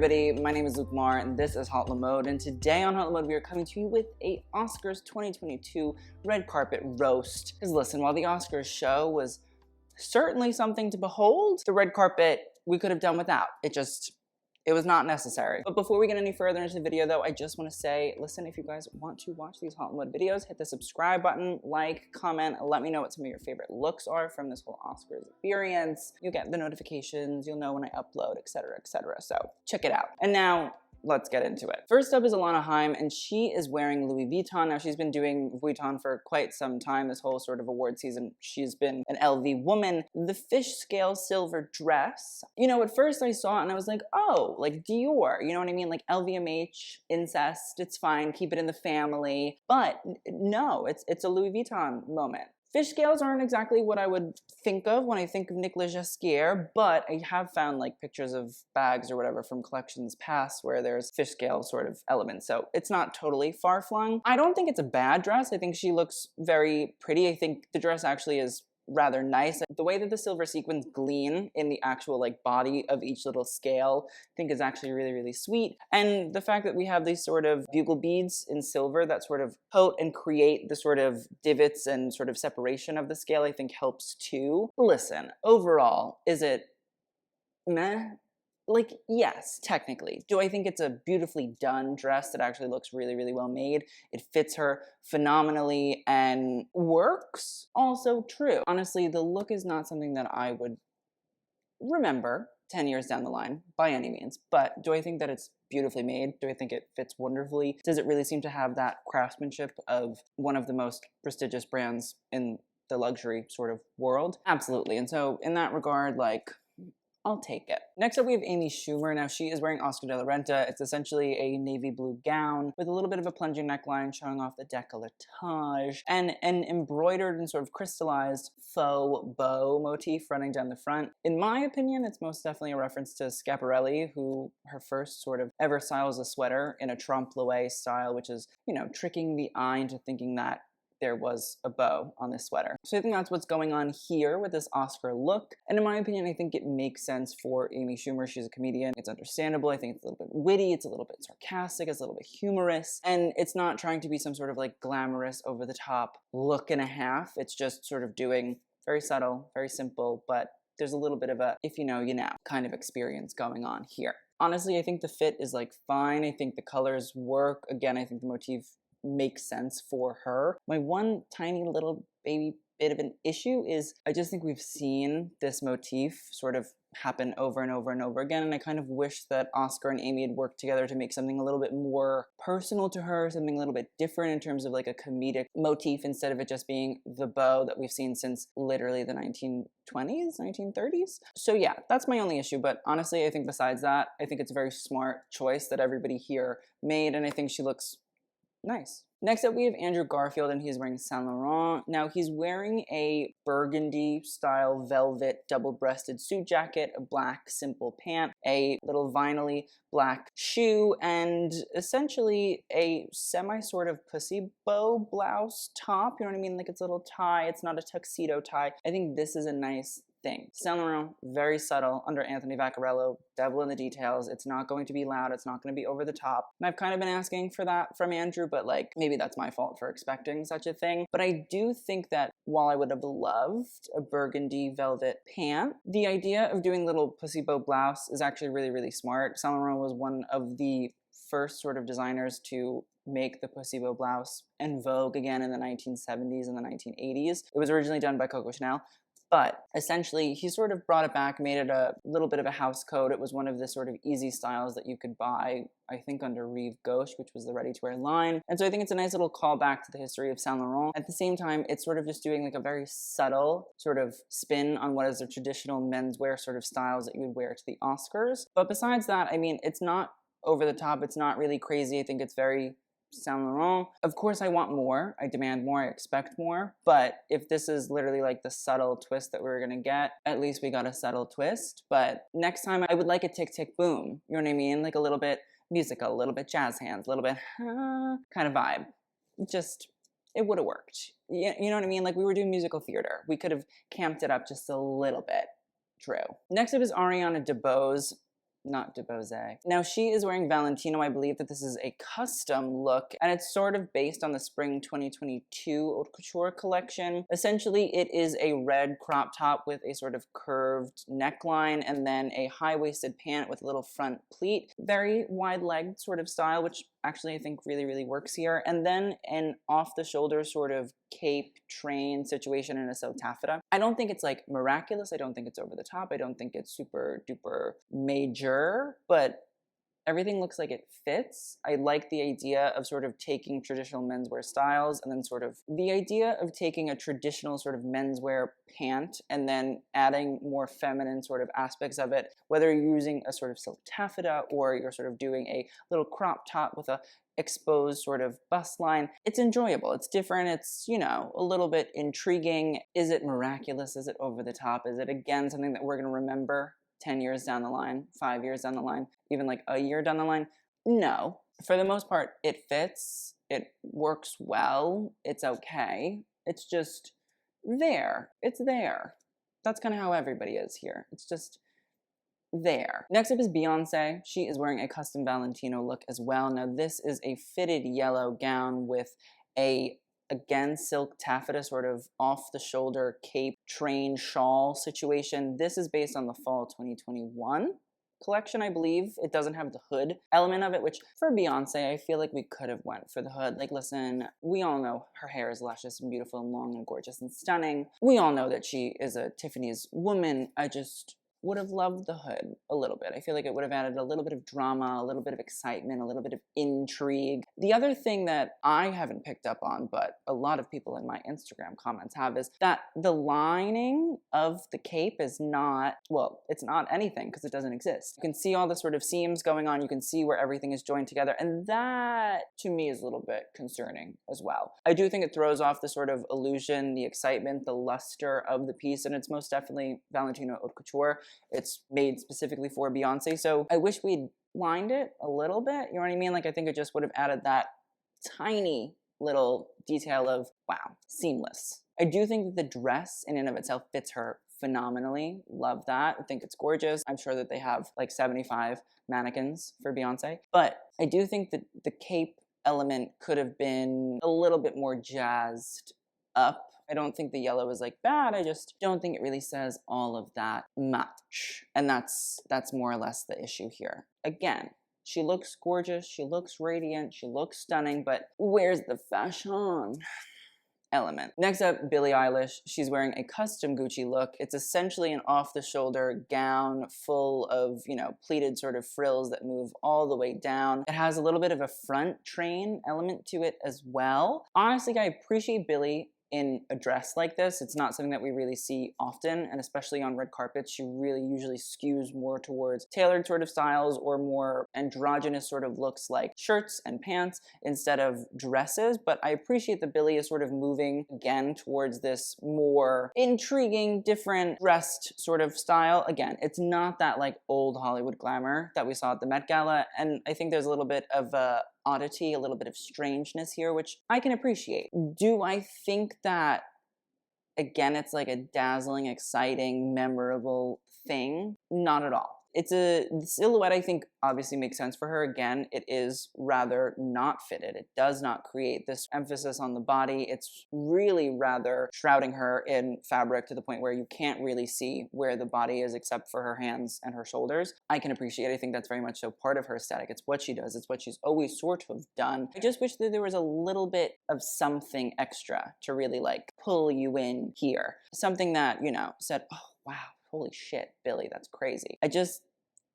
everybody, my name is Luke Mar and this is Hot Mode, and today on Hot Mode we are coming to you with a Oscars 2022 red carpet roast. Because listen, while the Oscars show was certainly something to behold, the red carpet we could have done without. It was not necessary. But before we get any further into the video though, I just want to say, listen, if you guys want to watch these Hot Mode videos, hit the subscribe button, like, comment, let me know what some of your favorite looks are from this whole Oscars experience. You'll get the notifications, you'll know when I upload, etc., etc. So check it out. And now, let's get into it. First up is Alana Haim, and she is wearing Louis Vuitton. Now, she's been doing Vuitton for quite some time. This whole sort of award season, she's been an LV woman. The fish scale silver dress, you know, at first I saw it and I was like, oh, like Dior, you know what I mean? Like LVMH, incest, it's fine, keep it in the family. But no, it's a Louis Vuitton moment. Fish scales aren't exactly what I would think of when I think of Nicolas Ghesquière, but I have found like pictures of bags or whatever from collections past where there's fish scale sort of elements, so it's not totally far-flung. I don't think it's a bad dress. I think she looks very pretty. I think the dress actually is rather nice. The way that the silver sequins gleam in the actual like body of each little scale, I think is actually really, really sweet. And the fact that we have these sort of bugle beads in silver that sort of coat and create the sort of divots and sort of separation of the scale, I think helps too. Listen, overall, is it meh? Like, yes, technically. Do I think it's a beautifully done dress that actually looks really, really well made? It fits her phenomenally and works? Also true. Honestly, the look is not something that I would remember 10 years down the line, by any means. But do I think that it's beautifully made? Do I think it fits wonderfully? Does it really seem to have that craftsmanship of one of the most prestigious brands in the luxury sort of world? Absolutely. And so in that regard, like, I'll take it. Next up, we have Amy Schumer. Now, she is wearing Oscar de la Renta. It's essentially a navy blue gown with a little bit of a plunging neckline showing off the décolletage and an embroidered and sort of crystallized faux bow motif running down the front. In my opinion, it's most definitely a reference to Schiaparelli, who her first sort of ever styles a sweater in a trompe-l'oeil style, which is, you know, tricking the eye into thinking that there was a bow on this sweater. So I think that's what's going on here with this Oscar look. And in my opinion, I think it makes sense for Amy Schumer. She's a comedian. It's understandable. I think it's a little bit witty. It's a little bit sarcastic. It's a little bit humorous. And it's not trying to be some sort of like glamorous, over the top look and a half. It's just sort of doing very subtle, very simple, but there's a little bit of a if you know, you know kind of experience going on here. Honestly, I think the fit is like fine. I think the colors work. Again, I think the motif makes sense for her. My one tiny little baby bit of an issue is I just think we've seen this motif sort of happen over and over and over again, and I kind of wish that Oscar and Amy had worked together to make something a little bit more personal to her, something a little bit different in terms of like a comedic motif instead of it just being the bow that we've seen since literally the 1920s, 1930s. So yeah, that's my only issue, but honestly, I think besides that, I think it's a very smart choice that everybody here made, and I think she looks nice. Next up, we have Andrew Garfield, and he's wearing Saint Laurent. Now, he's wearing a burgundy-style velvet double-breasted suit jacket, a black simple pant, a little vinyl-y black shoe, and essentially a semi-sort of pussy bow blouse top. You know what I mean? Like, it's a little tie. It's not a tuxedo tie. I think this is a nice thing. Saint Laurent, very subtle, under Anthony Vaccarello, devil in the details. It's not going to be loud, it's not going to be over the top. And I've kind of been asking for that from Andrew, but like, maybe that's my fault for expecting such a thing. But I do think that while I would have loved a burgundy velvet pant, the idea of doing little pussy bow blouse is actually really, really smart. Saint Laurent was one of the first sort of designers to make the pussy bow blouse en vogue again in the 1970s and the 1980s. It was originally done by Coco Chanel, but essentially he sort of brought it back, made it a little bit of a house coat. It was one of the sort of easy styles that you could buy, I think under Rive Gauche, which was the ready-to-wear line. And so I think it's a nice little callback to the history of Saint Laurent. At the same time, it's sort of just doing like a very subtle sort of spin on what is the traditional menswear sort of styles that you would wear to the Oscars. But besides that, I mean, it's not over the top. It's not really crazy. I think it's very Saint Laurent. Of course, I want more. I demand more. I expect more. But if this is literally like the subtle twist that we were going to get, at least we got a subtle twist. But next time I would like a tick, tick, boom. You know what I mean? Like a little bit musical, a little bit jazz hands, a little bit kind of vibe. Just, it would have worked. You know what I mean? Like we were doing musical theater. We could have camped it up just a little bit. True. Next up is Ariana DeBose. not DeBose. Now she is wearing Valentino. I believe that this is a custom look, and it's sort of based on the spring 2022 haute couture collection. Essentially, it is a red crop top with a sort of curved neckline and then a high-waisted pant with a little front pleat. Very wide-legged sort of style, which actually I think really, really works here. And then an off-the-shoulder sort of cape train situation in a silk taffeta. I don't think it's like miraculous. I don't think it's over the top. I don't think it's super duper major, but everything looks like it fits. I like the idea of sort of taking traditional menswear styles and then sort of the idea of taking a traditional sort of menswear pant and then adding more feminine sort of aspects of it, whether you're using a sort of silk taffeta or you're sort of doing a little crop top with a exposed sort of bust line. It's enjoyable. It's different. It's, you know, a little bit intriguing. Is it miraculous? Is it over the top? Is it, again, something that we're going to remember 10 years down the line, 5 years down the line, even like a year down the line? No. For the most part, it fits. It works well. It's okay. It's just there. It's there. That's kind of how everybody is here. It's just there. Next up is Beyoncé. She is wearing a custom Valentino look as well. Now this is a fitted yellow gown with a, again, silk taffeta sort of off-the-shoulder cape train shawl situation. This is based on the fall 2021 collection, I believe. It doesn't have the hood element of it, which for Beyonce, I feel like we could have went for the hood. Like, listen, we all know her hair is luscious and beautiful and long and gorgeous and stunning. We all know that she is a Tiffany's woman. I just would have loved the hood a little bit. I feel like it would have added a little bit of drama, a little bit of excitement, a little bit of intrigue. The other thing that I haven't picked up on, but a lot of people in my Instagram comments have, is that the lining of the cape is not, well, it's not anything because it doesn't exist. You can see all the sort of seams going on. You can see where everything is joined together. And that, to me, is a little bit concerning as well. I do think it throws off the sort of illusion, the excitement, the luster of the piece. And it's most definitely Valentino haute couture. It's made specifically for Beyonce, so I wish we'd lined it a little bit, you know what I mean? Like, I think it just would have added that tiny little detail of, wow, seamless. I do think that the dress in and of itself fits her phenomenally. Love that. I think it's gorgeous. I'm sure that they have like 75 mannequins for Beyonce, but I do think that the cape element could have been a little bit more jazzed up. I don't think the yellow is like bad. I just don't think it really says all of that much. And that's more or less the issue here. Again, she looks gorgeous. She looks radiant. She looks stunning, but where's the fashion element? Next up, Billie Eilish. She's wearing a custom Gucci look. It's essentially an off-the-shoulder gown full of, you know, pleated sort of frills that move all the way down. It has a little bit of a front train element to it as well. Honestly, I appreciate Billie in a dress like this. It's not something that we really see often, and especially on red carpets, she really usually skews more towards tailored sort of styles or more androgynous sort of looks like shirts and pants instead of dresses. But I appreciate that Billie is sort of moving again towards this more intriguing, different dressed sort of style. Again, it's not that like old Hollywood glamour that we saw at the Met Gala, and I think there's a little bit of oddity, a little bit of strangeness here, which I can appreciate. Do I think that, again, it's like a dazzling, exciting, memorable thing? Not at all. It's a silhouette I think obviously makes sense for her. Again, it is rather not fitted. It does not create this emphasis on the body. It's really rather shrouding her in fabric to the point where you can't really see where the body is except for her hands and her shoulders. I can appreciate. I think that's very much so part of her aesthetic. It's what she does. It's what she's always sort of done. I just wish that there was a little bit of something extra to really like pull you in here. Something that, you know, said, oh, wow. Holy shit, Billie, that's crazy. I just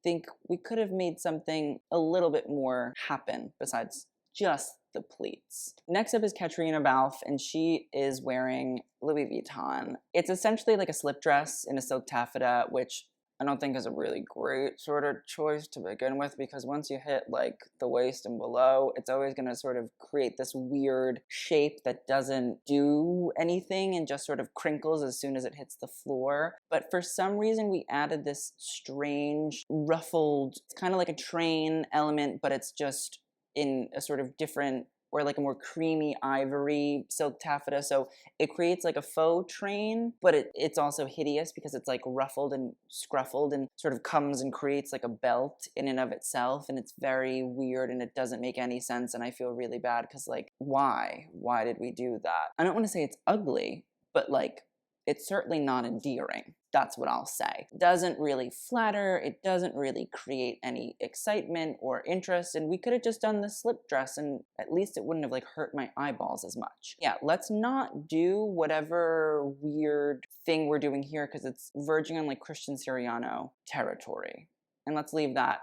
think we could have made something a little bit more happen besides just the pleats. Next up is Caitriona Balfe, and she is wearing Louis Vuitton. It's essentially like a slip dress in a silk taffeta, which I don't think is a really great sort of choice to begin with, because once you hit like the waist and below, it's always going to sort of create this weird shape that doesn't do anything and just sort of crinkles as soon as it hits the floor. But for some reason, we added this strange ruffled, it's kind of like a train element, but it's just in a sort of different or like a more creamy ivory silk taffeta. So it creates like a faux train, but it's also hideous because it's like ruffled and scruffled and sort of comes and creates like a belt in and of itself. And it's very weird and it doesn't make any sense. And I feel really bad because like, why? Why did we do that? I don't want to say it's ugly, but like, it's certainly not endearing. That's what I'll say. It doesn't really flatter. It doesn't really create any excitement or interest. And we could have just done the slip dress and at least it wouldn't have like hurt my eyeballs as much. Yeah, let's not do whatever weird thing we're doing here because it's verging on like Christian Siriano territory. And let's leave that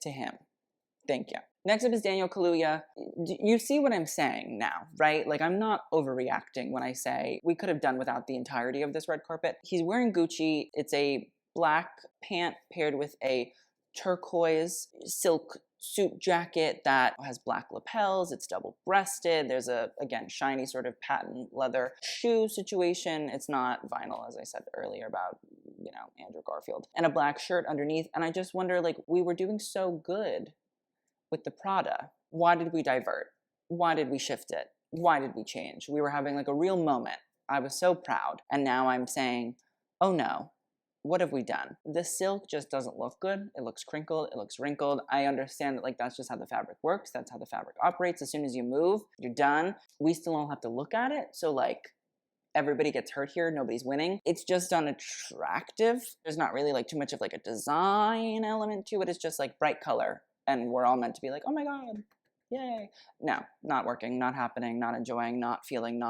to him. Thank you. Next up is Daniel Kaluuya. You see what I'm saying now, right? Like, I'm not overreacting when I say we could have done without the entirety of this red carpet. He's wearing Gucci. It's a black pant paired with a turquoise silk suit jacket that has black lapels. It's double-breasted. There's a, again, shiny sort of patent leather shoe situation. It's not vinyl, as I said earlier about, you know, Andrew Garfield. And a black shirt underneath. And I just wonder, like, we were doing so good with the Prada. Why did we divert? Why did we shift it? Why did we change? We were having like a real moment. I was so proud. And now I'm saying, oh no, what have we done? The silk just doesn't look good. It looks crinkled. It looks wrinkled. I understand that like that's just how the fabric works. That's how the fabric operates. As soon as you move, you're done. We still all have to look at it. So like, everybody gets hurt here, nobody's winning. It's just unattractive. There's not really like too much of like a design element to it. It's just like bright color. And we're all meant to be like, oh my God, yay. No, not working, not happening, not enjoying, not feeling,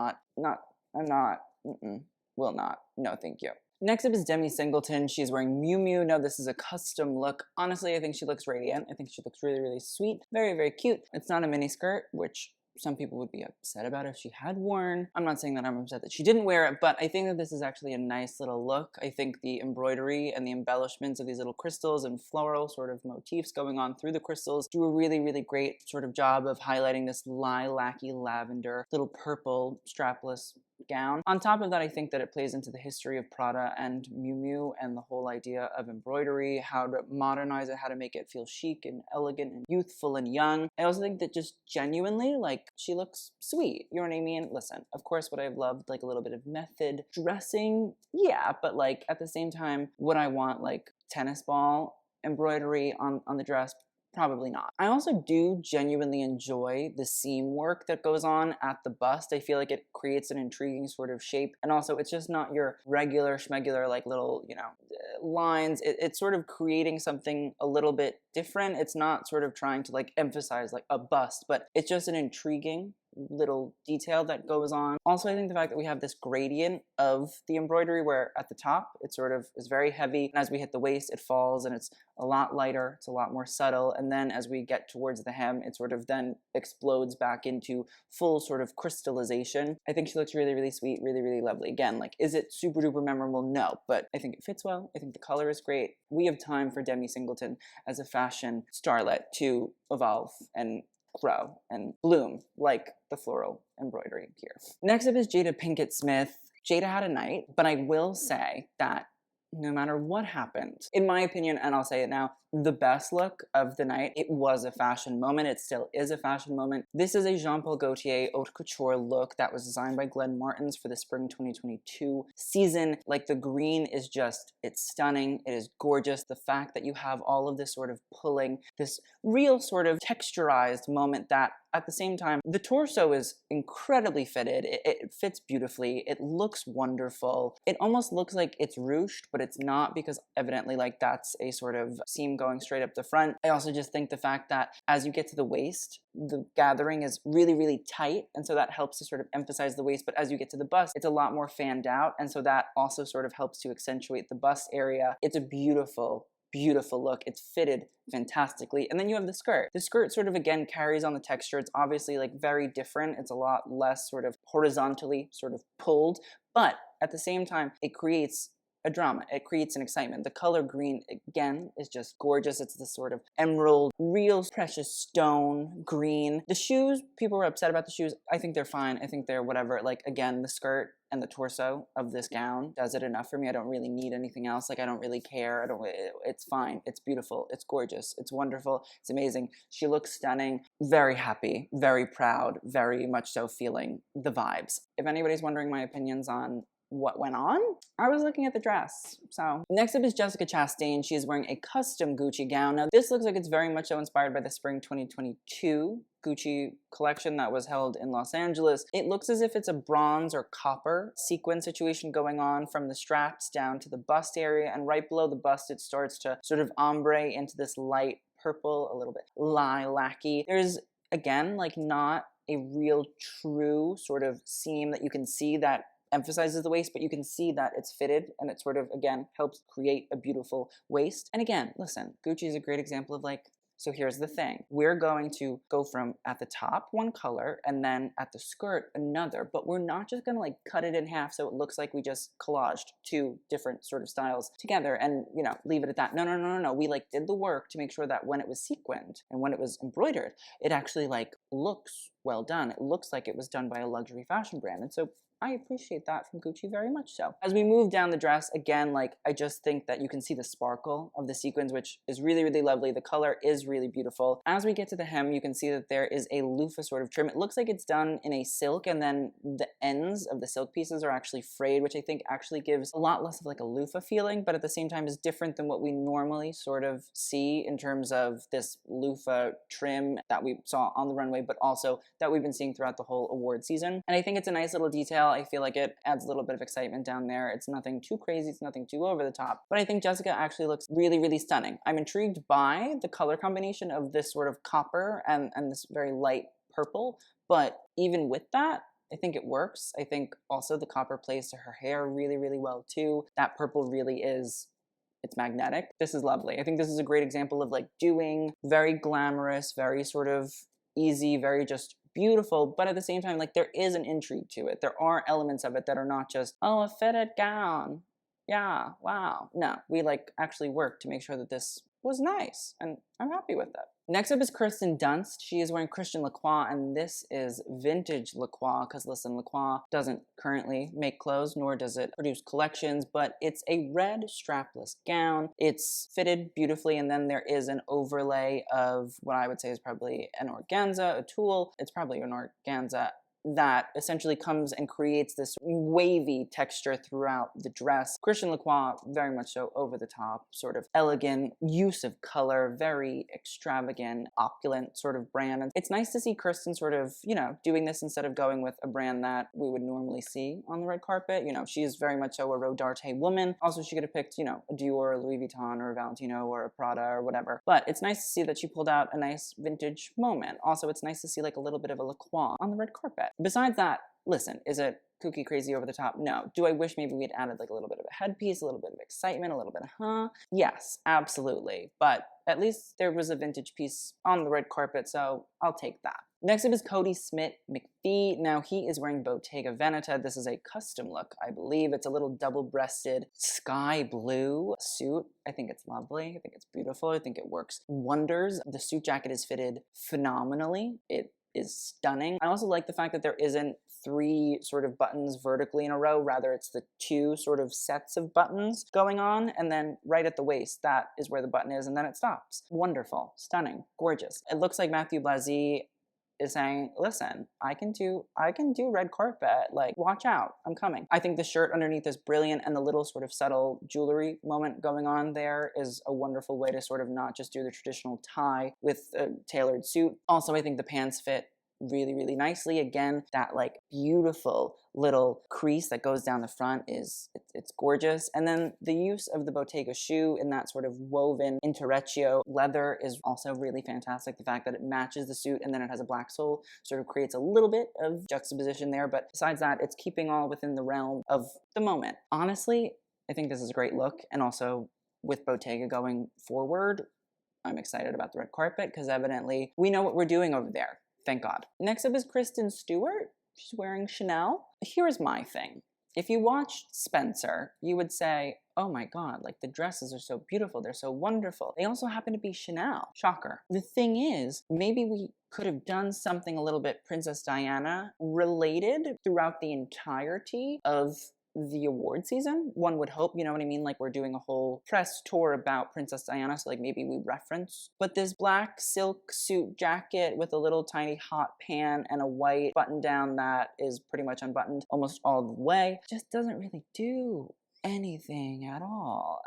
will not. No, thank you. Next up is Demi Singleton. She's wearing Miu Miu. No, this is a custom look. Honestly, I think she looks radiant. I think she looks really, really sweet. Very, very cute. It's not a mini skirt, which some people would be upset about if she had worn. I'm not saying that I'm upset that she didn't wear it, but I think that this is actually a nice little look. I think the embroidery and the embellishments of these little crystals and floral sort of motifs going on through the crystals do a really, really great sort of job of highlighting this lilac-y lavender, little purple strapless gown. On top of that, I think that it plays into the history of Prada and Miu Miu and the whole idea of embroidery, how to modernize it, how to make it feel chic and elegant and youthful and young. I also think that just genuinely, like, she looks sweet. You know what I mean? Listen, of course, would I have loved like a little bit of method dressing? Yeah, but like at the same time, would I want like tennis ball embroidery on the dress? Probably not. I also do genuinely enjoy the seam work that goes on at the bust. I feel like it creates an intriguing sort of shape. And also it's just not your regular schmegular like little, you know, lines. It's sort of creating something a little bit different. It's not sort of trying to like emphasize like a bust, but it's just an intriguing little detail that goes on. Also, I think the fact that we have this gradient of the embroidery where at the top it sort of is very heavy and as we hit the waist it falls and it's a lot lighter, it's a lot more subtle, and then as we get towards the hem it sort of then explodes back into full sort of crystallization. I think she looks really, really sweet, really, really lovely. Again, like, is it super duper memorable? No, but I think it fits well. I think the color is great. We have time for Demi Singleton as a fashion starlet to evolve and grow and bloom like the floral embroidery here. Next up is Jada Pinkett Smith. Jada had a night, but I will say that no matter what happened, in my opinion, and I'll say it now, the best look of the night, it was a fashion moment. It still is a fashion moment. This is a Jean Paul Gaultier haute couture look that was designed by Glenn Martins for the spring 2022 season. Like, the green is just, it's stunning. It is gorgeous. The fact that you have all of this sort of pulling, this real sort of texturized moment that at the same time, the torso is incredibly fitted. It fits beautifully. It looks wonderful. It almost looks like it's ruched, but it's not because evidently like that's a sort of seam going straight up the front. I also just think the fact that as you get to the waist, the gathering is really, really tight. And so that helps to sort of emphasize the waist. But as you get to the bust, it's a lot more fanned out. And so that also sort of helps to accentuate the bust area. It's a beautiful, beautiful look. It's fitted fantastically. And then you have the skirt. The skirt sort of again carries on the texture. It's obviously like very different. It's a lot less sort of horizontally sort of pulled, but at the same time, it creates a drama. It creates an excitement. The color green, again, is just gorgeous. It's this sort of emerald, real precious stone green. The shoes, people were upset about the shoes. I think they're fine. I think they're whatever. Like, again, the skirt and the torso of this gown does it enough for me. I don't really need anything else. Like, I don't really care. It's fine. It's beautiful. It's gorgeous. It's wonderful. It's amazing. She looks stunning. Very happy, very proud, very much so feeling the vibes. If anybody's wondering my opinions on what went on, I was looking at the dress. So next up is Jessica Chastain. She is wearing a custom Gucci gown. Now this looks like it's very much so inspired by the spring 2022 Gucci collection that was held in Los Angeles. It looks as if it's a bronze or copper sequin situation going on from the straps down to the bust area, and right below the bust it starts to sort of ombre into this light purple, a little bit lilac-y. There's, again, like not a real true sort of seam that you can see that emphasizes the waist, but you can see that it's fitted and it sort of, again, helps create a beautiful waist. And again, listen, Gucci is a great example of like, so here's the thing. We're going to go from at the top one color and then at the skirt another, but we're not just gonna like cut it in half so it looks like we just collaged two different sort of styles together and, you know, leave it at that. No. We like did the work to make sure that when it was sequined and when it was embroidered, it actually like looks well done. It looks like it was done by a luxury fashion brand. And so I appreciate that from Gucci very much so. As we move down the dress, again, like I just think that you can see the sparkle of the sequins, which is really, really lovely. The color is really beautiful. As we get to the hem, you can see that there is a loofah sort of trim. It looks like it's done in a silk, and then the ends of the silk pieces are actually frayed, which I think actually gives a lot less of like a loofah feeling, but at the same time is different than what we normally sort of see in terms of this loofah trim that we saw on the runway, but also that we've been seeing throughout the whole award season. And I think it's a nice little detail. I feel like it adds a little bit of excitement down there. It's nothing too crazy. It's nothing too over the top. But I think Jessica actually looks really, really stunning. I'm intrigued by the color combination of this sort of copper and this very light purple. But even with that, I think it works. I think also the copper plays to her hair really, really well too. That purple really is, it's magnetic. This is lovely. I think this is a great example of like doing very glamorous, very sort of easy, very just beautiful, but at the same time, like there is an intrigue to it. There are elements of it that are not just, oh, a fitted gown. Yeah, wow. No, we like actually worked to make sure that this was nice, and I'm happy with that. Next up is Kirsten Dunst. She is wearing Christian Lacroix, and this is vintage Lacroix, because listen, Lacroix doesn't currently make clothes, nor does it produce collections, but it's a red strapless gown. It's fitted beautifully, and then there is an overlay of what I would say is probably an organza, a tulle. It's probably an organza that essentially comes and creates this wavy texture throughout the dress. Christian Lacroix, very much so over the top, sort of elegant use of color, very extravagant, opulent sort of brand. And it's nice to see Kirsten sort of, you know, doing this instead of going with a brand that we would normally see on the red carpet. You know, she is very much so a Rodarte woman. Also, she could have picked, you know, a Dior, or a Louis Vuitton, or a Valentino, or a Prada, or whatever. But it's nice to see that she pulled out a nice vintage moment. Also, it's nice to see like a little bit of a Lacroix on the red carpet. Besides that, listen, is it kooky, crazy, over the top? No. Do I wish maybe we'd added like a little bit of a headpiece, a little bit of excitement, a little bit of Yes, absolutely. But at least there was a vintage piece on the red carpet, so I'll take that. Next up is Cody Smit-McPhee. Now he is wearing Bottega Veneta. This is a custom look, I believe. It's a little double-breasted sky blue suit. I think it's lovely. I think it's beautiful. I think it works wonders. The suit jacket is fitted phenomenally. It is stunning. I also like the fact that there isn't 3 sort of buttons vertically in a row. Rather, it's the 2 sort of sets of buttons going on, and then right at the waist, that is where the button is, and then it stops. Wonderful, stunning, gorgeous. It looks like Matthew Blasey is saying, listen, I can do red carpet, like watch out, I'm coming. I think the shirt underneath is brilliant, and the little sort of subtle jewelry moment going on there is a wonderful way to sort of not just do the traditional tie with a tailored suit. Also, I think the pants fit really, really nicely. Again, that like beautiful little crease that goes down the front is, it's gorgeous. And then the use of the Bottega shoe in that sort of woven interreccio leather is also really fantastic. The fact that it matches the suit and then it has a black sole sort of creates a little bit of juxtaposition there. But besides that, it's keeping all within the realm of the moment. Honestly, I think this is a great look. And also with Bottega going forward, I'm excited about the red carpet because evidently we know what we're doing over there. Thank God. Next up is Kristen Stewart. She's wearing Chanel. Here's my thing. if you watched Spencer, you would say, oh my god, like the dresses are so beautiful, they're so wonderful. They also happen to be Chanel. Shocker. The thing is, maybe we could have done something a little bit Princess Diana related throughout the entirety of the award season. One would hope, you know what I mean? Like we're doing a whole press tour about Princess Diana, so like maybe we reference. But this black silk suit jacket with a little tiny hot pan and a white button down that is pretty much unbuttoned almost all the way just doesn't really do anything at all.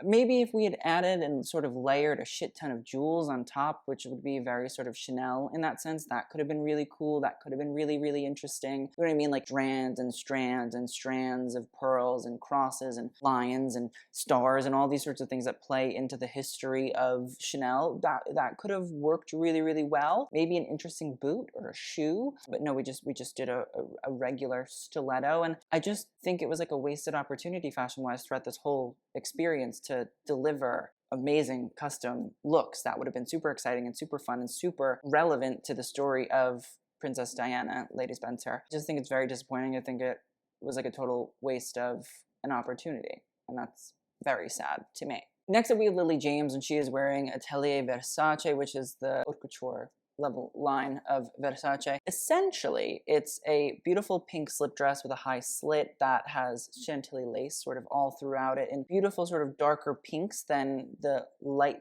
Maybe if we had added and sort of layered a shit ton of jewels on top, which would be very sort of Chanel in that sense, that could have been really cool. That could have been really, really interesting. You know what I mean? Like strands and strands and strands of pearls and crosses and lions and stars and all these sorts of things that play into the history of Chanel. That could have worked really, really well. Maybe an interesting boot or a shoe. But no, we just did a regular stiletto. And I just think it was like a wasted opportunity fashion-wise throughout this whole experience to deliver amazing custom looks that would have been super exciting and super fun and super relevant to the story of Princess Diana, Lady Spencer. I just think it's very disappointing. I think it was like a total waste of an opportunity, and that's very sad to me. Next up, we have Lily James, and she is wearing Atelier Versace, which is the haute couture level line of Versace. Essentially, it's a beautiful pink slip dress with a high slit that has chantilly lace sort of all throughout it in beautiful sort of darker pinks than the light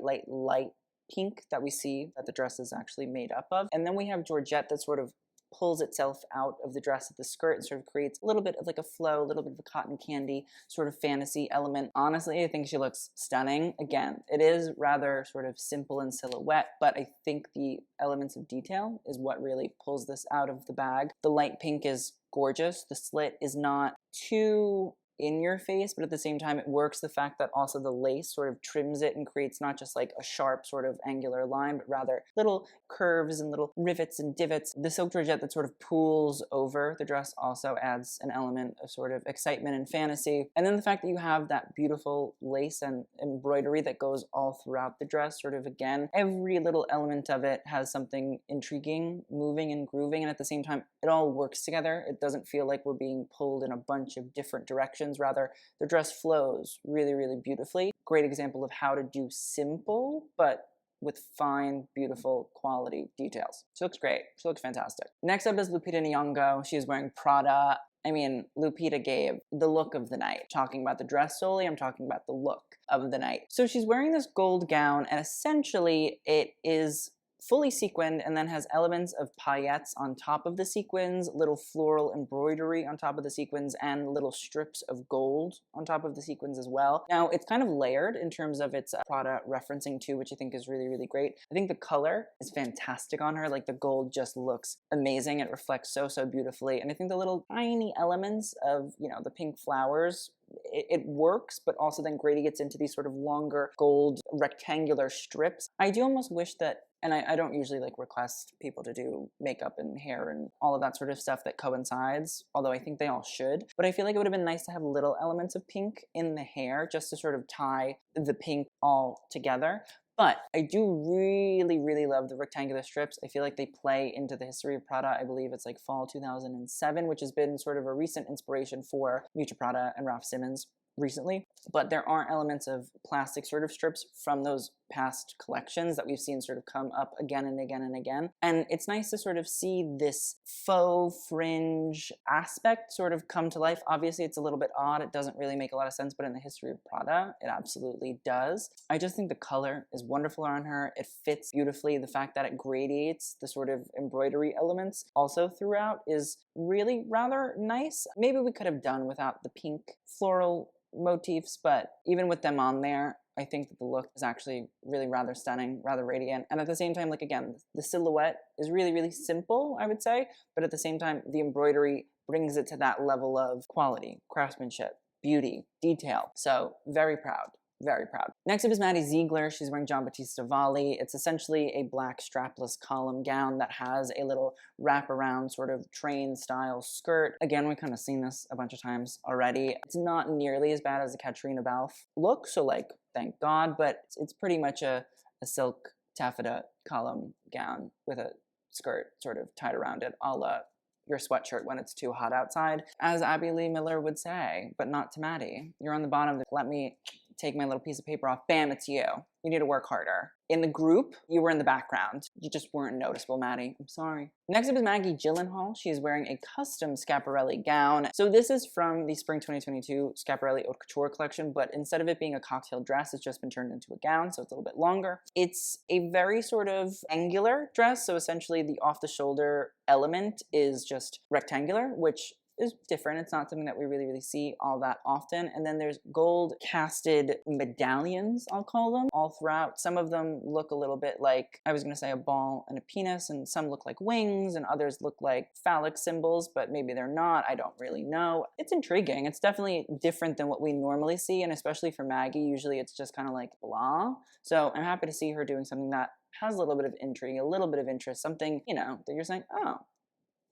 pink that we see that the dress is actually made up of. And then we have Georgette that sort of pulls itself out of the dress at the skirt and sort of creates a little bit of like a flow, a little bit of a cotton candy sort of fantasy element. Honestly, I think she looks stunning. Again, it is rather sort of simple in silhouette, but I think the elements of detail is what really pulls this out of the bag. The light pink is gorgeous. The slit is not too in your face, but at the same time it works the fact that also the lace sort of trims it and creates not just like a sharp sort of angular line, but rather little curves and little rivets and divots. The silk georgette that sort of pools over the dress also adds an element of sort of excitement and fantasy. And then the fact that you have that beautiful lace and embroidery that goes all throughout the dress, sort of again, every little element of it has something intriguing, moving and grooving, and at the same time it all works together. It doesn't feel like we're being pulled in a bunch of different directions. Rather, the dress flows really, really beautifully. Great example of how to do simple, but with fine, beautiful quality details. She looks great. She looks fantastic. Next up is Lupita Nyong'o. She's wearing Prada. I mean, Lupita gave the look of the night. Talking about the dress solely, I'm talking about the look of the night. So she's wearing this gold gown, and essentially it is fully sequined and then has elements of paillettes on top of the sequins, little floral embroidery on top of the sequins, and little strips of gold on top of the sequins as well. Now, it's kind of layered in terms of its Prada referencing too, which I think is really, really great. I think the color is fantastic on her. Like the gold just looks amazing. It reflects so, so beautifully. And I think the little tiny elements of, you know, the pink flowers, it works, but also then Grady gets into these sort of longer gold rectangular strips. I do almost wish that, and I don't usually like request people to do makeup and hair and all of that sort of stuff that coincides, although I think they all should, but I feel like it would have been nice to have little elements of pink in the hair just to sort of tie the pink all together. But I do really, really love the rectangular strips. I feel like they play into the history of Prada. I believe it's like fall 2007, which has been sort of a recent inspiration for Miuccia Prada and Ralph Simmons recently. But there are elements of plastic sort of strips from those past collections that we've seen sort of come up again and again and again. And it's nice to sort of see this faux fringe aspect sort of come to life. Obviously, it's a little bit odd. It doesn't really make a lot of sense, but in the history of Prada, it absolutely does. I just think the color is wonderful on her. It fits beautifully. The fact that it gradiates the sort of embroidery elements also throughout is really rather nice. Maybe we could have done without the pink floral motifs, but even with them on there, I think that the look is actually really rather stunning, rather radiant. And at the same time, like again, the silhouette is really, really simple, I would say, but at the same time, the embroidery brings it to that level of quality, craftsmanship, beauty, detail. So very proud. Very proud. Next up is Maddie Ziegler. She's wearing Giambattista Valli. It's essentially a black strapless column gown that has a little wraparound sort of train style skirt. Again, we've kind of seen this a bunch of times already. It's not nearly as bad as the Caitriona Balfe look, so like, thank God, but it's pretty much a silk taffeta column gown with a skirt sort of tied around it, a la your sweatshirt when it's too hot outside, as Abby Lee Miller would say, but not to Maddie. You're on the bottom, let me take my little piece of paper off, bam, it's you. You need to work harder. In the group, you were in the background. You just weren't noticeable, Maddie. I'm sorry. Next up is Maggie Gyllenhaal. She is wearing a custom Schiaparelli gown. So this is from the Spring 2022 Schiaparelli Haute Couture collection, but instead of it being a cocktail dress, it's just been turned into a gown, so it's a little bit longer. It's a very sort of angular dress, so essentially the off-the-shoulder element is just rectangular, which is different. It's not something that we really see all that often. And then there's gold casted medallions, I'll call them, all throughout. Some of them look a little bit like, I was gonna say a ball and a penis, and some look like wings, and others look like phallic symbols, but maybe they're not. I don't really know. It's intriguing. It's definitely different than what we normally see, and especially for Maggie, usually it's just kind of like blah. So I'm happy to see her doing something that has a little bit of intrigue, a little bit of interest, something, you know, that you're saying, oh,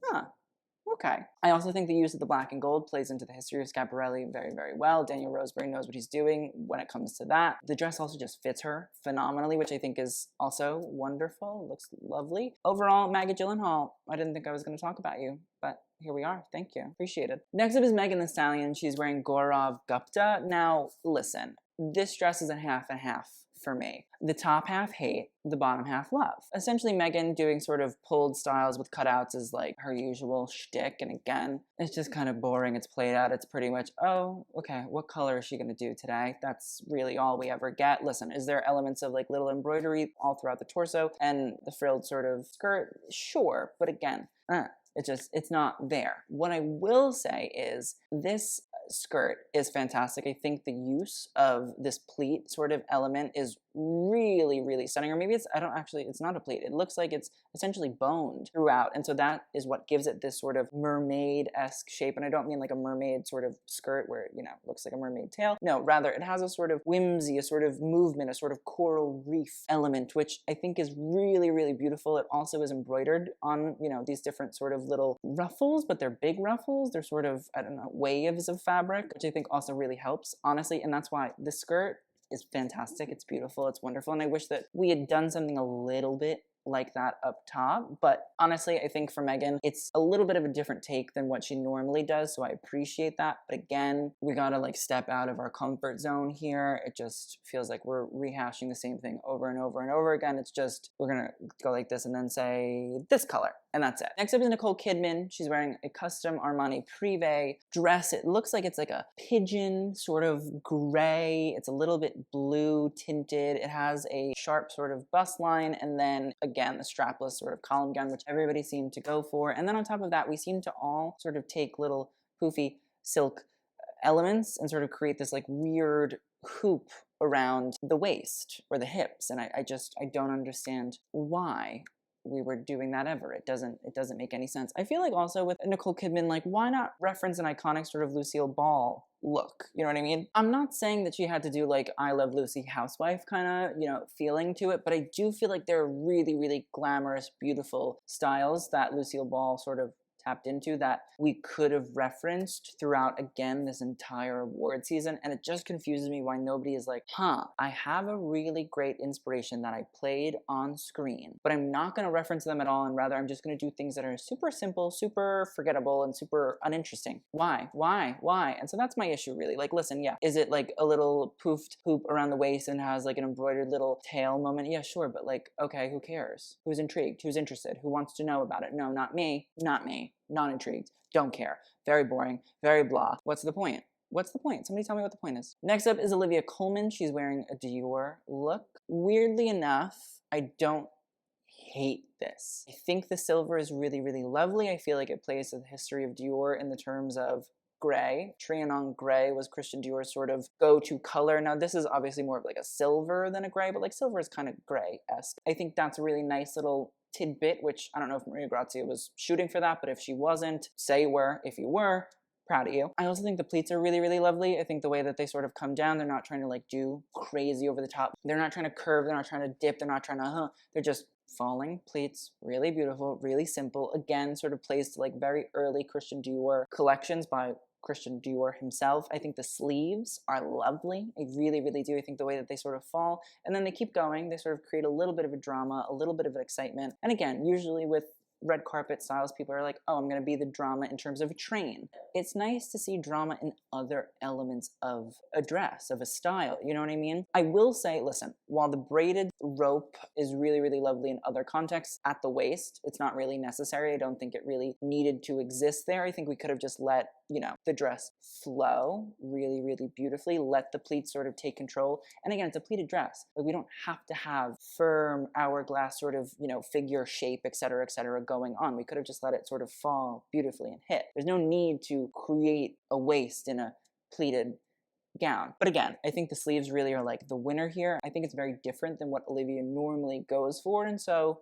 huh. Okay. I also think the use of the black and gold plays into the history of Schiaparelli very well. Daniel Roseberry knows what he's doing when it comes to that. The dress also just fits her phenomenally, which I think is also wonderful. Looks lovely. Overall, Maggie Gyllenhaal, I didn't think I was going to talk about you, but here we are. Thank you. Appreciate it. Next up is Megan Thee Stallion. She's wearing Gaurav Gupta. Now, listen, this dress is a half and half for me. The top half hate, the bottom half love. Essentially, Megan doing sort of pulled styles with cutouts is like her usual shtick, and again, it's just kind of boring. It's played out. It's pretty much, oh, okay, what color is she gonna do today? That's really all we ever get. Listen, is there elements of like little embroidery all throughout the torso and the frilled sort of skirt? Sure, but again, it's not there. What I will say is this skirt is fantastic. I think the use of this pleat sort of element is really stunning. Or maybe it's not a pleat. It looks like it's essentially boned throughout. And so that is what gives it this sort of mermaid-esque shape. And I don't mean like a mermaid sort of skirt where, you know, looks like a mermaid tail. No, rather it has a sort of whimsy, a sort of movement, a sort of coral reef element, which I think is really beautiful. It also is embroidered on, you know, these different sort of little ruffles, but they're big ruffles. They're sort of, I don't know, waves of fabric, which I think also really helps, honestly. And that's why the skirt is fantastic. It's beautiful. It's wonderful. And I wish that we had done something a little bit like that up top. But honestly, I think for Megan, it's a little bit of a different take than what she normally does. So I appreciate that. But again, we gotta like step out of our comfort zone here. It just feels like we're rehashing the same thing over and over again. It's just, we're gonna go like this and then say this color. And that's it. Next up is Nicole Kidman. She's wearing a custom Armani Privé dress. It looks like it's like a pigeon sort of gray. It's a little bit blue tinted. It has a sharp sort of bust line, and then again, the strapless sort of column gown, which everybody seemed to go for. And then on top of that, we seem to all sort of take little poofy silk elements and sort of create this like weird hoop around the waist or the hips. And I don't understand why we were doing that ever. It doesn't make any sense. I feel like also with Nicole Kidman, like, why not reference an iconic sort of Lucille Ball look? You know what I mean? I'm not saying that she had to do like I Love Lucy housewife kind of, you know, feeling to it, but I do feel like there are really glamorous, beautiful styles that Lucille Ball sort of tapped into that we could have referenced throughout, again, this entire award season. And it just confuses me why nobody is like, I have a really great inspiration that I played on screen, but I'm not going to reference them at all, and rather I'm just going to do things that are super simple, super forgettable, and super uninteresting. Why? And so that's my issue, really. Like, listen, yeah, is it like a little poofed hoop around the waist and has like an embroidered little tail moment? Yeah, sure, but like, okay, who cares? Who's intrigued? Who's interested? Who wants to know about it? No, not me. Not intrigued. Don't care. Very boring. Very blah. What's the point? What's the point? Somebody tell me what the point is. Next up is Olivia Colman. She's wearing a Dior look. Weirdly enough, I don't hate this. I think the silver is really lovely. I feel like it plays to the history of Dior in the terms of gray. Trianon gray was Christian Dior's sort of go-to color. Now this is obviously more of like a silver than a gray, but like silver is kind of gray-esque. I think that's a really nice little tidbit, which I don't know if Maria Grazia was shooting for that, but if she wasn't, say you were. If you were, proud of you. I also think the pleats are really lovely. I think the way that they sort of come down, they're not trying to like do crazy over the top. They're not trying to curve, they're not trying to dip, they're not trying to, they're just falling pleats, really beautiful, really simple. Again, sort of plays to like very early Christian Dior collections by Christian Dior himself. I think the sleeves are lovely. I really do. I think the way that they sort of fall and then they keep going, they sort of create a little bit of a drama, a little bit of an excitement. And again, usually with red carpet styles, people are like, oh, I'm gonna be the drama in terms of a train. It's nice to see drama in other elements of a dress, of a style, you know what I mean? I will say, listen, while the braided rope is really, really lovely in other contexts, at the waist, it's not really necessary. I don't think it really needed to exist there. I think we could have just let, you know, the dress flow really, really beautifully, let the pleats sort of take control. And again, it's a pleated dress. Like, we don't have to have firm hourglass sort of, you know, figure shape, et cetera, going on. We could have just let it sort of fall beautifully and hit. There's no need to create a waist in a pleated gown. But again, I think the sleeves really are like the winner here. I think it's very different than what Olivia normally goes for, and so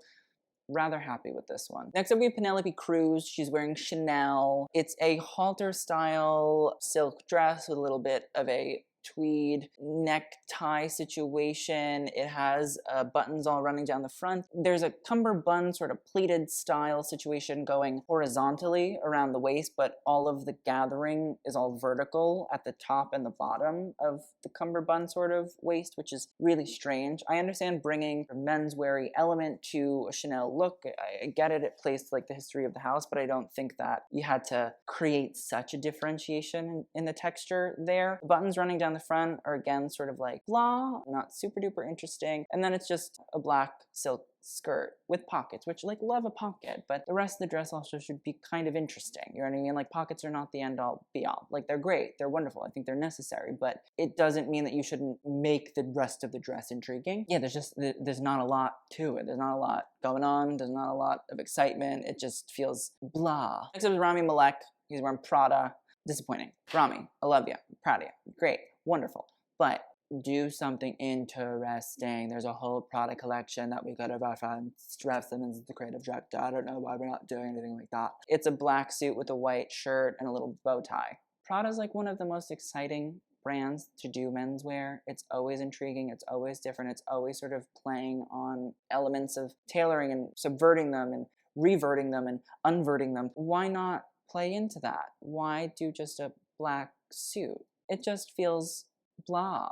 rather happy with this one. Next up, we have Penelope Cruz. She's wearing Chanel. It's a halter style silk dress with a little bit of a tweed necktie situation. It has buttons all running down the front. There's a cummerbund sort of pleated style situation going horizontally around the waist, but all of the gathering is all vertical at the top and the bottom of the cummerbund sort of waist, which is really strange. I understand bringing a mensweary element to a Chanel look. I get it, it plays to like the history of the house, but I don't think that you had to create such a differentiation in the texture there. The buttons running down the front are again sort of like blah, not super duper interesting. And then it's just a black silk skirt with pockets, which like love a pocket, but the rest of the dress also should be kind of interesting. You know what I mean? Like, pockets are not the end all be all. Like, they're great, they're wonderful, I think they're necessary, but it doesn't mean that you shouldn't make the rest of the dress intriguing. Yeah, there's not a lot to it. There's not a lot going on. There's not a lot of excitement. It just feels blah. Next up is Rami Malek. He's wearing Prada. Disappointing. Rami, I love you. Proud of you. Great. Wonderful. But do something interesting. There's a whole product collection that we could have referenced. Jeff Simmons is the creative director. I don't know why we're not doing anything like that. It's a black suit with a white shirt and a little bow tie. Prada's like one of the most exciting brands to do menswear. It's always intriguing. It's always different. It's always sort of playing on elements of tailoring and subverting them and reverting them and unverting them. Why not play into that? Why do just a black suit? It just feels blah.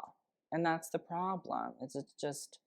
And that's the problem. It's just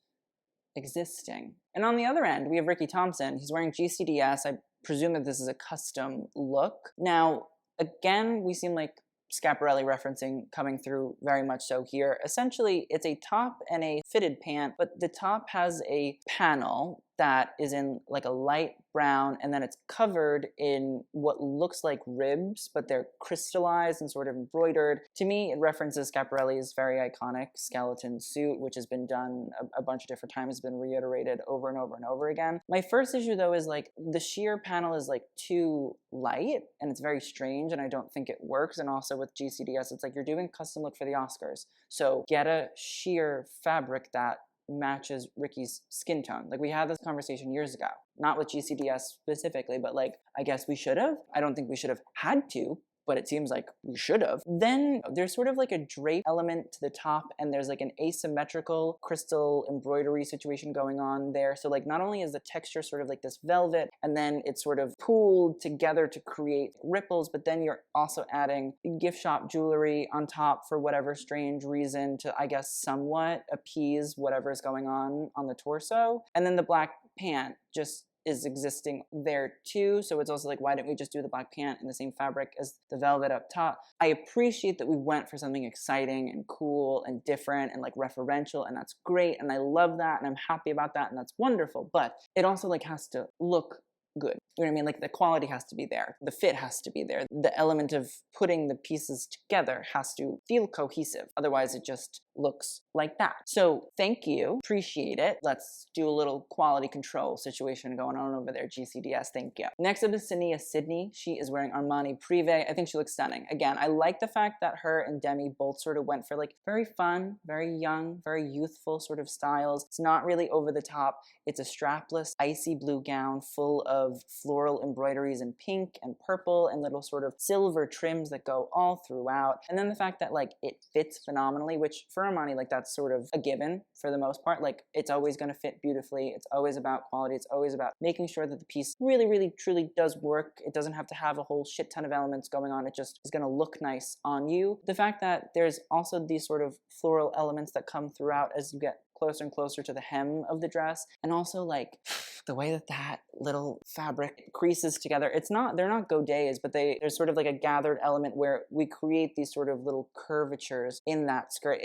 existing. And on the other end, we have Ricky Thompson. He's wearing GCDS. I presume that this is a custom look. Now, again, we seem like Schiaparelli referencing coming through very much so here. Essentially, it's a top and a fitted pant, but the top has a panel that is in like a light brown, and then it's covered in what looks like ribs, but they're crystallized and sort of embroidered. To me, it references Schiaparelli's very iconic skeleton suit, which has been done a bunch of different times, been reiterated over and over and over again. My first issue, though, is like the sheer panel is like too light, and it's very strange, and I don't think it works. And also with GCDS, it's like you're doing custom look for the Oscars, so get a sheer fabric that matches Ricky's skin tone. Like, we had this conversation years ago, not with GCDS specifically, but like, I guess we should have. I don't think we should have had to, but it seems like we should have. Then there's sort of like a drape element to the top, and there's like an asymmetrical crystal embroidery situation going on there. So like, not only is the texture sort of like this velvet, and then it's sort of pooled together to create ripples, but then you're also adding gift shop jewelry on top for whatever strange reason to, I guess, somewhat appease whatever is going on the torso. And then the black pant just is existing there too. So it's also like, why didn't we just do the black pant in the same fabric as the velvet up top? I appreciate that we went for something exciting and cool and different and like referential, and that's great, and I love that, and I'm happy about that, and that's wonderful, but it also like has to look good. You know what I mean? Like, the quality has to be there. The fit has to be there. The element of putting the pieces together has to feel cohesive. Otherwise, it just looks like that. So thank you. Appreciate it. Let's do a little quality control situation going on over there, GCDS. Thank you. Next up is Sania Sidney. She is wearing Armani Privé. I think she looks stunning. Again, I like the fact that her and Demi both sort of went for like very fun, very young, very youthful sort of styles. It's not really over the top. It's a strapless, icy blue gown full of floral embroideries in pink and purple and little sort of silver trims that go all throughout. And then the fact that like it fits phenomenally, which for Armani, like, that's sort of a given for the most part. Like, it's always going to fit beautifully. It's always about quality. It's always about making sure that the piece really, really, truly does work. It doesn't have to have a whole shit ton of elements going on. It just is going to look nice on you. The fact that there's also these sort of floral elements that come throughout as you get closer and closer to the hem of the dress. And also like the way that that little fabric creases together, they're not godets, but there's sort of like a gathered element where we create these sort of little curvatures in that skirt.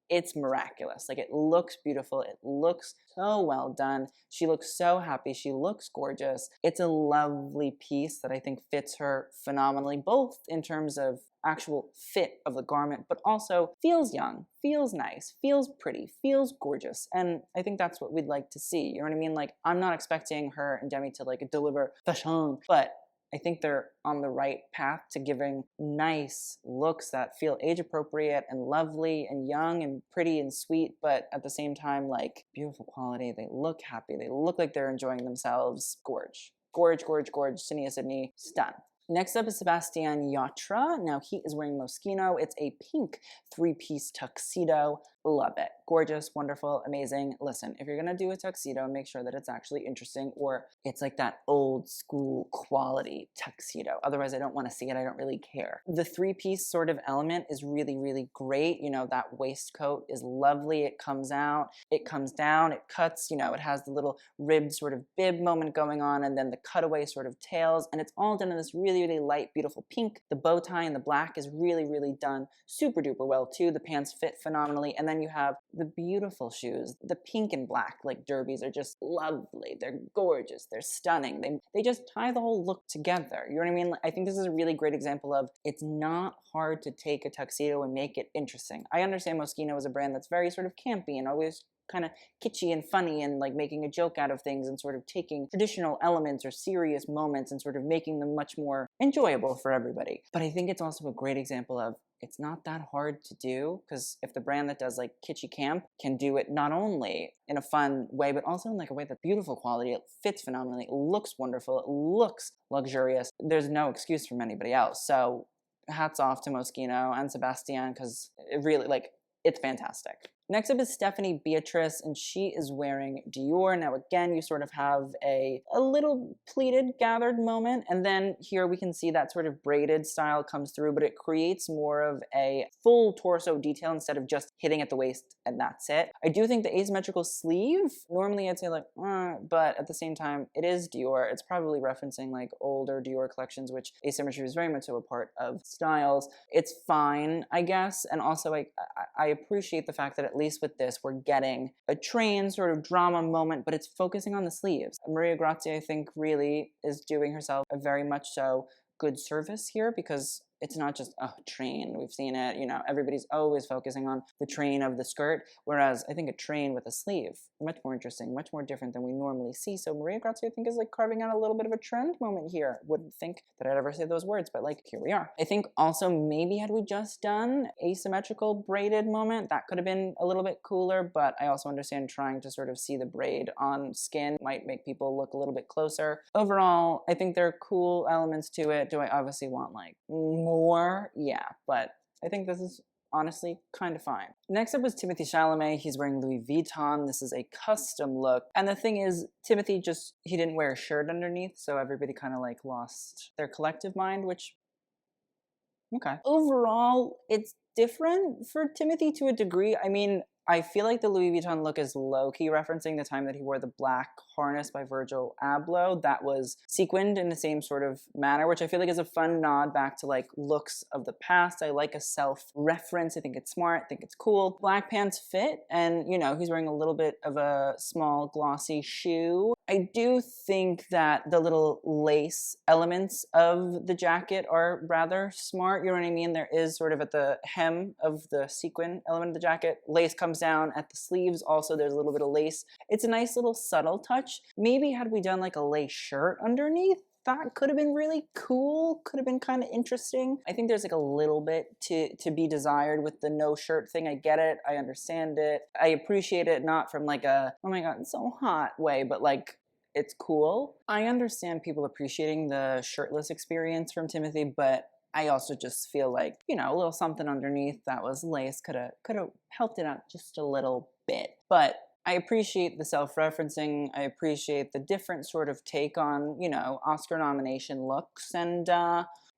It's miraculous. Like, it looks beautiful. It looks so well done. She looks so happy. She looks gorgeous. It's a lovely piece that I think fits her phenomenally, both in terms of actual fit of the garment, but also feels young, feels nice, feels pretty, feels gorgeous. And I think that's what we'd like to see. You know what I mean? Like, I'm not expecting her and Demi to like deliver fashion, but I think they're on the right path to giving nice looks that feel age appropriate and lovely and young and pretty and sweet, but at the same time, like, beautiful quality. They look happy. They look like they're enjoying themselves. Gorge. Gorge, gorge, gorge. Sydney, stun. Next up is Sebastian Yatra. Now he is wearing Moschino. It's a pink 3-piece tuxedo. Love it. Gorgeous, wonderful, amazing. Listen, if you're gonna do a tuxedo, make sure that it's actually interesting or it's like that old school quality tuxedo. Otherwise, I don't wanna see it. I don't really care. The 3-piece sort of element is really, really great. You know, that waistcoat is lovely. It comes out, it comes down, it cuts, you know, it has the little ribbed sort of bib moment going on and then the cutaway sort of tails. And it's all done in this really, really light, beautiful pink. The bow tie in the black is really, really done super duper well too. The pants fit phenomenally. And then you have the beautiful shoes. The pink and black like derbies are just lovely. They're gorgeous. They're stunning. They just tie the whole look together. You know what I mean? I think this is a really great example of it's not hard to take a tuxedo and make it interesting. I understand Moschino is a brand that's very sort of campy and always kind of kitschy and funny and like making a joke out of things and sort of taking traditional elements or serious moments and sort of making them much more enjoyable for everybody. But I think it's also a great example of it's not that hard to do, because if the brand that does like kitschy camp can do it not only in a fun way, but also in like a way that's beautiful quality, it fits phenomenally, it looks wonderful, it looks luxurious, there's no excuse from anybody else. So hats off to Moschino and Sebastian, because it really, like, it's fantastic. Next up is Stephanie Beatrice, and she is wearing Dior. Now again, you sort of have a little pleated gathered moment, and then here we can see that sort of braided style comes through, but it creates more of a full torso detail instead of just hitting at the waist and that's it. I do think the asymmetrical sleeve, normally I'd say like, but at the same time, it is Dior. It's probably referencing like older Dior collections, which asymmetry is very much so a part of styles. It's fine, I guess, and also I appreciate the fact that at least with this, we're getting a train sort of drama moment, but it's focusing on the sleeves. Maria Grazia, I think, really is doing herself a very much so good service here, because it's not just a train. We've seen it, you know, everybody's always focusing on the train of the skirt, whereas I think a train with a sleeve, much more interesting, much more different than we normally see. So Maria Grazia, I think, is like carving out a little bit of a trend moment here. Wouldn't think that I'd ever say those words, but like, here we are. I think also maybe had we just done asymmetrical braided moment, that could have been a little bit cooler, but I also understand trying to sort of see the braid on skin might make people look a little bit closer. Overall, I think there are cool elements to it. Do I obviously want like more? Yeah, but I think this is honestly kind of fine. Next up was Timothée Chalamet. He's wearing Louis Vuitton. This is a custom look. And the thing is, Timothy he didn't wear a shirt underneath, so everybody kind of like lost their collective mind, which, okay. Overall, it's different for Timothy to a degree. I mean, I feel like the Louis Vuitton look is low-key referencing the time that he wore the black harness by Virgil Abloh that was sequined in the same sort of manner, which I feel like is a fun nod back to like looks of the past. I like a self-reference. I think it's smart. I think it's cool. Black pants fit, and you know, he's wearing a little bit of a small glossy shoe. I do think that the little lace elements of the jacket are rather smart. You know what I mean? There is sort of at the hem of the sequin element of the jacket, lace comes down at the sleeves. Also, there's a little bit of lace. It's a nice little subtle touch. Maybe had we done like a lace shirt underneath, that could have been really cool, could have been kind of interesting. I think there's like a little bit to be desired with the no shirt thing. I get it, I understand it. I appreciate it, not from like a, oh my god, it's so hot way, but like, it's cool. I understand people appreciating the shirtless experience from Timothy, but I also just feel like, you know, a little something underneath that was lace could have helped it out just a little bit. But I appreciate the self-referencing. I appreciate the different sort of take on, you know, Oscar nomination looks. And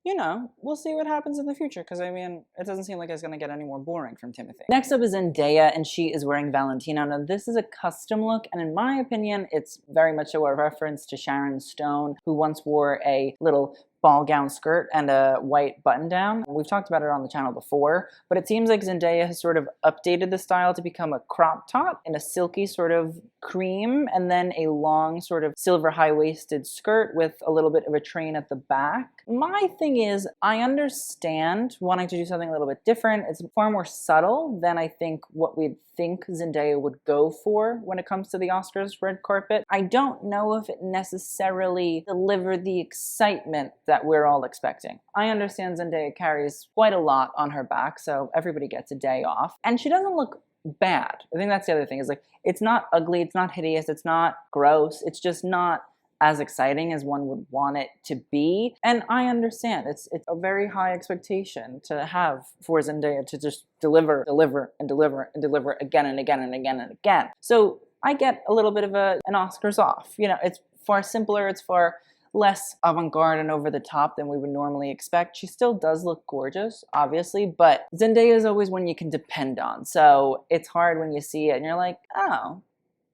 you know, we'll see what happens in the future, because I mean, it doesn't seem like it's going to get any more boring from Timothy. Next up is Zendaya, and she is wearing Valentino. Now, this is a custom look, and in my opinion, it's very much a reference to Sharon Stone, who once wore a little ball gown skirt and a white button down. We've talked about it on the channel before, but it seems like Zendaya has sort of updated the style to become a crop top in a silky sort of cream, and then a long sort of silver high-waisted skirt with a little bit of a train at the back. My thing is, I understand wanting to do something a little bit different. It's far more subtle than I think what we'd think Zendaya would go for when it comes to the Oscars red carpet. I don't know if it necessarily delivered the excitement that we're all expecting. I understand Zendaya carries quite a lot on her back, so everybody gets a day off. And she doesn't look bad. I think that's the other thing, is like, it's not ugly, it's not hideous, it's not gross, it's just not as exciting as one would want it to be. And I understand it's a very high expectation to have for Zendaya to just deliver again and again and again and again. So I get a little bit of an Oscars off. You know, it's far simpler, it's far less avant-garde and over the top than we would normally expect. She still does look gorgeous, obviously, but Zendaya is always one you can depend on. So it's hard when you see it and you're like, oh.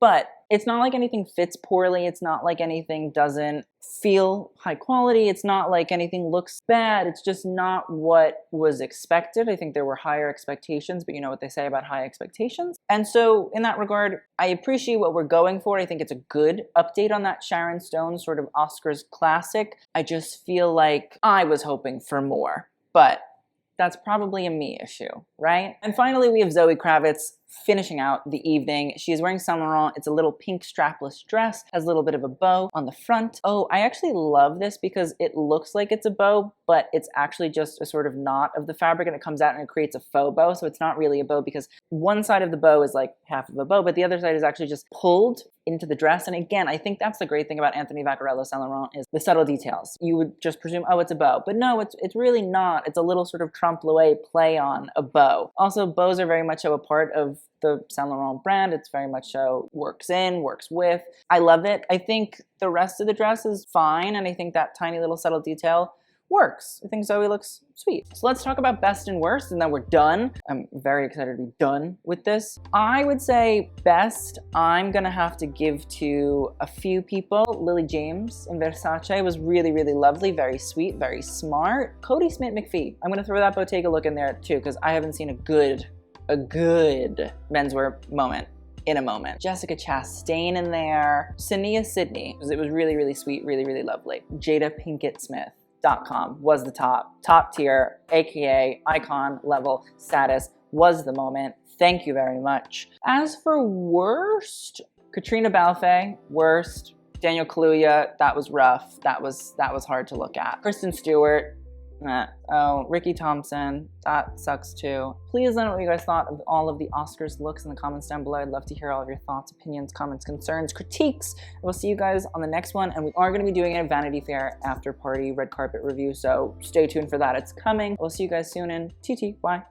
But it's not like anything fits poorly. It's not like anything doesn't feel high quality. It's not like anything looks bad. It's just not what was expected. I think there were higher expectations, but you know what they say about high expectations. And so in that regard, I appreciate what we're going for. I think it's a good update on that Sharon Stone sort of Oscars classic. I just feel like I was hoping for more, but that's probably a me issue, right? And finally, we have Zoe Kravitz finishing out the evening. She is wearing Saint Laurent. It's a little pink strapless dress, has a little bit of a bow on the front. Oh, I actually love this because it looks like it's a bow, but it's actually just a sort of knot of the fabric, and it comes out and it creates a faux bow. So it's not really a bow because one side of the bow is like half of a bow, but the other side is actually just pulled into the dress. And again, I think that's the great thing about Anthony Vaccarello's Saint Laurent, is the subtle details. You would just presume, oh, it's a bow, but no, it's really not. It's a little sort of trompe-l'oeil play on a bow. Also, bows are very much so a part of the Saint Laurent brand. It's very much so works in, works with. I love it. I think the rest of the dress is fine, and I think that tiny little subtle detail works. I think Zoe looks sweet. So let's talk about best and worst, and then we're done. I'm very excited to be done with this. I would say best, I'm gonna have to give to a few people. Lily James in Versace was really, really lovely, very sweet, very smart. Cody Smit-McPhee, I'm gonna throw that Bottega look in there too, because I haven't seen a good menswear moment in a moment. Jessica Chastain in there. Sydney, it was really, really sweet, really, really lovely. Jada Pinkett Smith.com was the top tier, aka icon level status, was the moment. Thank you very much. As for worst, Caitriona Balfe, worst. Daniel Kaluuya, that was rough. That was hard to look at. Kristen Stewart, oh, Ricky Thompson, that sucks too. Please let me know what you guys thought of all of the Oscars looks in the comments down below. I'd love to hear all of your thoughts, opinions, comments, concerns, critiques. We'll see you guys on the next one, and we are going to be doing a Vanity Fair after party red carpet review, so stay tuned for that. It's coming. We'll see you guys soon, and TTYL.